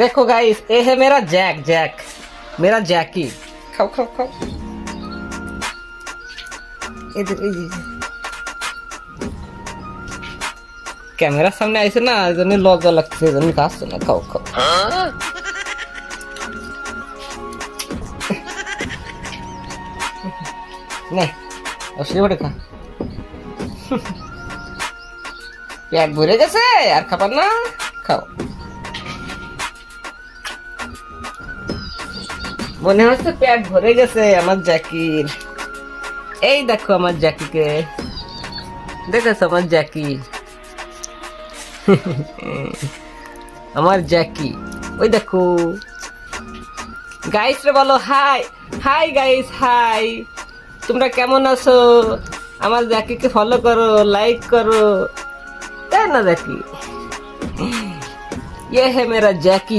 देखो गाइस, ये है मेरा जैक जैक, मेरा जैकी। खाओ खाओ खाओ। इधर ক্যামেরার সামনে আইছে না, এই জন্য লজ্জা লাগছে, এই জন্য খাচ্ছে না। খাও খাও। নে অসলি বটে খা। পেট ভরে গেছে, আর খাবার না? খাও। মনে হচ্ছে পেট ভরে গেছে আমার জ্যাকির। এই দেখো আমার জ্যাকিকে, দেখেছো আমার জ্যাকি? আমার জ্যাকি, ওই দেখো। গাইস রে বলো হাই। Hi guys, high. তোমরা কেমন আছো? আমার জ্যাকিকে ফলো করো, লাইক করো, তাই না জ্যাকি? ये है मेरा जैकी।